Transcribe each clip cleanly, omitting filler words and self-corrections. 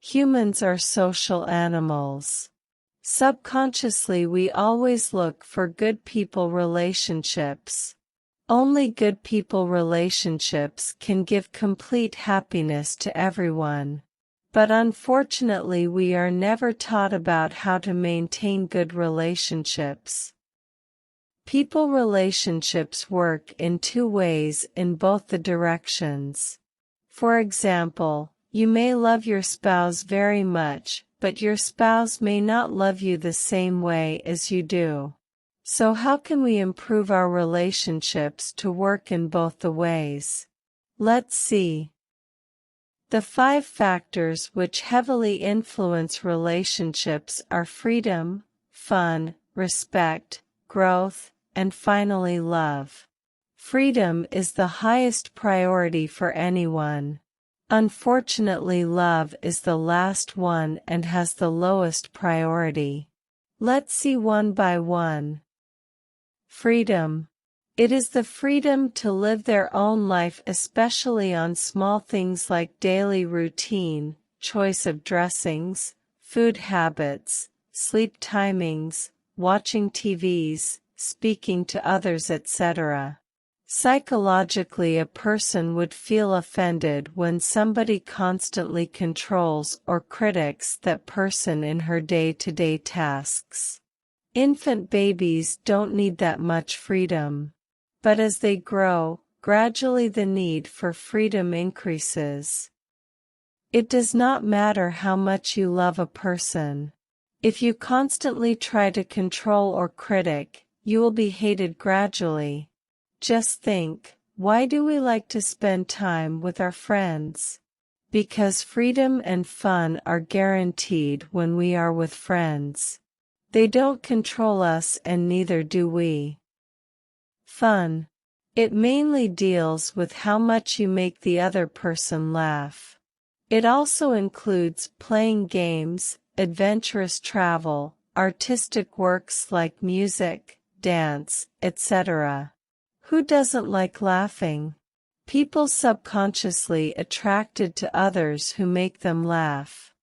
Humans are social animals. Subconsciously, we always look for good people relationships. Only good people relationships can give complete happiness to everyone. But unfortunately, we are never taught about how to maintain good relationships. People relationships work in two ways in both the directions. For example, you may love your spouse very much, but your spouse may not love you the same way as you do. So how can we improve our relationships to work in both the ways? Let's see. The 5 factors which heavily influence relationships are freedom, fun, respect, growth, and finally love. Freedom is the highest priority for anyone. Unfortunately, love is the last one and has the lowest priority. Let's see one by one. Freedom. It is the freedom to live their own life, especially on small things like daily routine, choice of dressings, food habits, sleep timings, watching TVs, speaking to others, etc. Psychologically, a person would feel offended when somebody constantly controls or critiques that person in her day-to-day tasks. Infant babies don't need that much freedom. But as they grow, gradually the need for freedom increases. It does not matter how much you love a person. If you constantly try to control or critic, you will be hated gradually. Just think, why do we like to spend time with our friends? Because freedom and fun are guaranteed when we are with friends. They don't control us and neither do we. Fun. It mainly deals with how much you make the other person laugh. It also includes playing games, adventurous travel, artistic works like music, dance, etc. Who doesn't like laughing? People subconsciously attracted to others who make them laugh.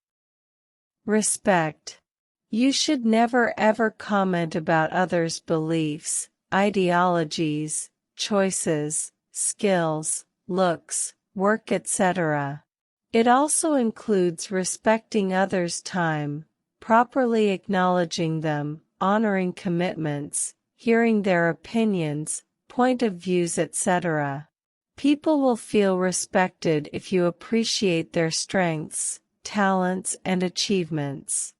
Respect. You should never ever comment about others' beliefs, ideologies, choices, skills, looks, work, etc. It also includes respecting others' time, properly acknowledging them, honoring commitments, hearing their opinions, point of views, etc. People will feel respected if you appreciate their strengths, talents, and achievements.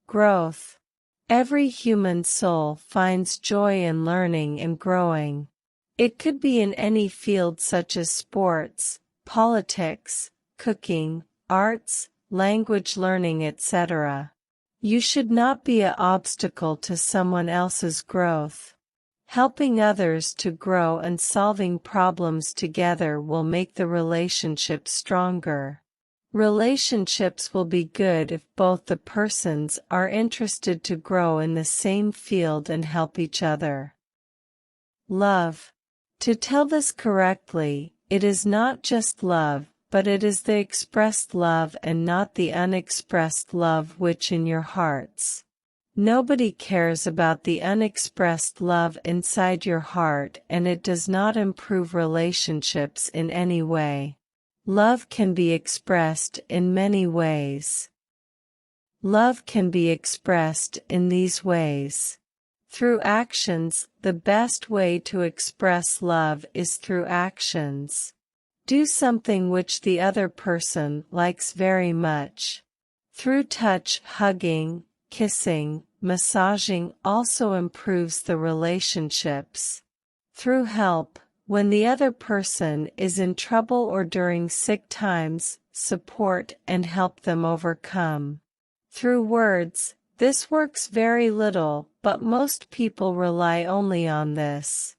Growth. Every human soul finds joy in learning and growing. It could be in any field such as sports, politics, cooking, arts, language learning, etc. You should not be an obstacle to someone else's growth. Helping others to grow and solving problems together will make the relationship stronger. Relationships will be good if both the persons are interested to grow in the same field and help each other. Love. To tell this correctly, it is not just love, but it is the expressed love and not the unexpressed love which in your hearts. Nobody cares about the unexpressed love inside your heart, and it does not improve relationships in any way. Love can be expressed in many ways. Love can be expressed in these ways. Through actions. The best way to express love is through actions. Do something which the other person likes very much. Through touch, hugging, kissing, massaging also improves the relationships. Through help. When the other person is in trouble or during sick times, support and help them overcome. Through words. This works very little, but most people rely only on this.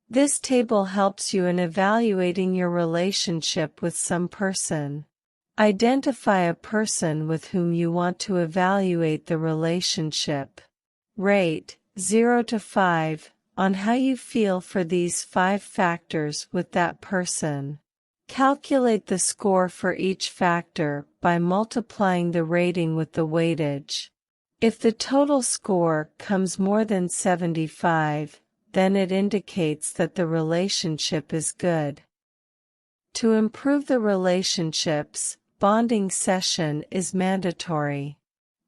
This table helps you in evaluating your relationship with some person. Identify a person with whom you want to evaluate the relationship. Rate 0 to 5. On how you feel for these 5 factors with that person. Calculate the score for each factor by multiplying the rating with the weightage. If the total score comes more than 75, then it indicates that the relationship is good. To improve the relationships, bonding session is mandatory.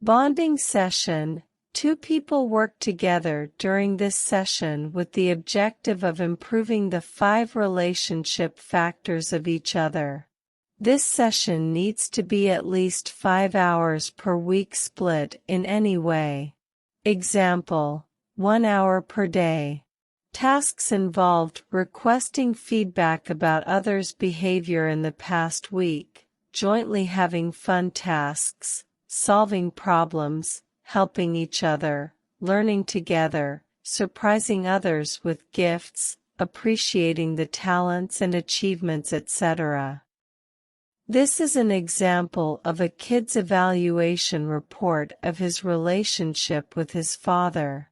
Bonding session: two people work together during this session with the objective of improving the 5 relationship factors of each other. This session needs to be at least 5 hours per week, split in any way. Example: 1 hour per day. Tasks involved requesting feedback about others' behavior in the past week, jointly having fun tasks, solving problems, helping each other, learning together, surprising others with gifts, appreciating the talents and achievements, etc. This is an example of a kid's evaluation report of his relationship with his father.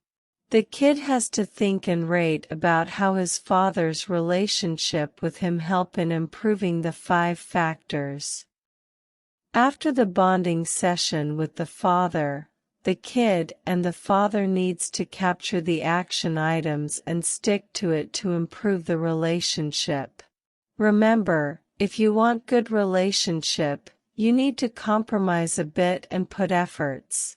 The kid has to think and rate about how his father's relationship with him help in improving the 5 factors. After the bonding session with the father, the kid and the father needs to capture the action items and stick to it to improve the relationship. Remember, if you want good relationship, you need to compromise a bit and put efforts.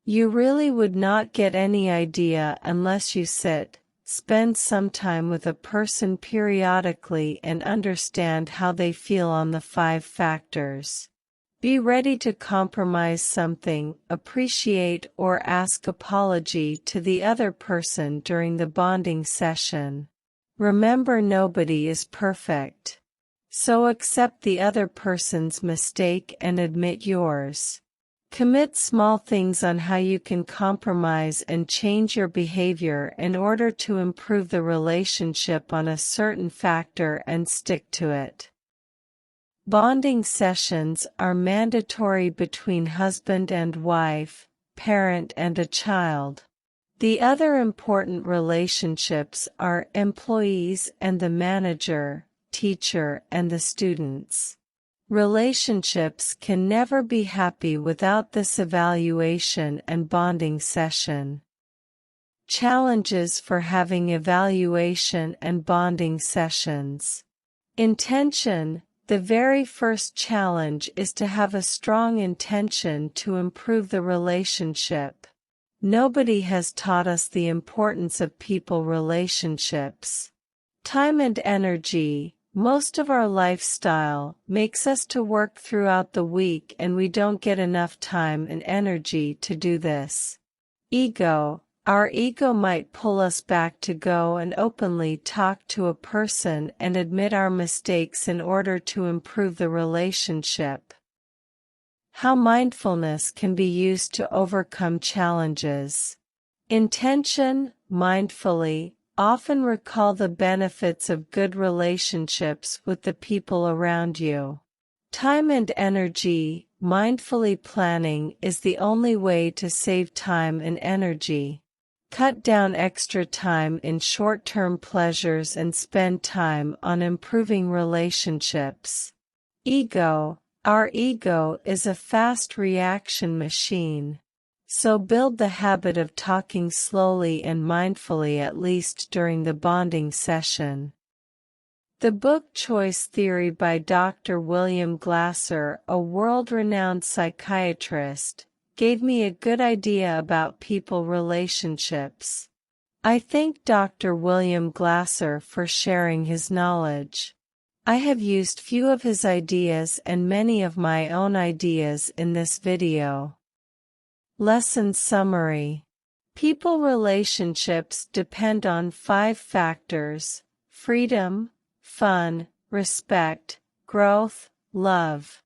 You really would not get any idea unless you spend some time with a person periodically and understand how they feel on the 5 factors. Be ready to compromise something, appreciate or ask apology to the other person during the bonding session. Remember, nobody is perfect. So accept the other person's mistake and admit yours. Commit small things on how you can compromise and change your behavior in order to improve the relationship on a certain factor and stick to it. Bonding sessions are mandatory between husband and wife, parent and a child. The other important relationships are employees and the manager, teacher and the students. Relationships can never be happy without this evaluation and bonding session. Challenges for having evaluation and bonding sessions. Intention: the very first challenge is to have a strong intention to improve the relationship. Nobody has taught us the importance of people relationships. Time and energy: most of our lifestyle makes us to work throughout the week and we don't get enough time and energy to do this. Ego: our ego might pull us back to go and openly talk to a person and admit our mistakes in order to improve the relationship. How mindfulness can be used to overcome challenges. Intention: mindfully, often recall the benefits of good relationships with the people around you. Time and energy: mindfully planning is the only way to save time and energy. Cut down extra time in short-term pleasures and spend time on improving relationships. Ego: our ego is a fast reaction machine. So build the habit of talking slowly and mindfully, at least during the bonding session. The book Choice Theory by Dr. William Glasser, a world-renowned psychiatrist, gave me a good idea about people relationships. I thank Dr. William Glasser for sharing his knowledge. I have used few of his ideas and many of my own ideas in this video. Lesson summary. People relationships depend on 5 factors: freedom, fun, respect, growth, love.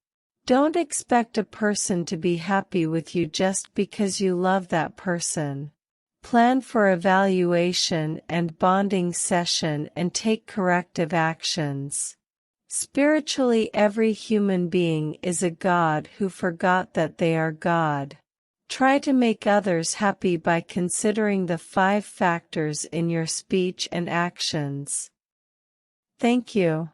Don't expect a person to be happy with you just because you love that person. Plan for evaluation and bonding session and take corrective actions. Spiritually, every human being is a God who forgot that they are God. Try to make others happy by considering the 5 factors in your speech and actions. Thank you.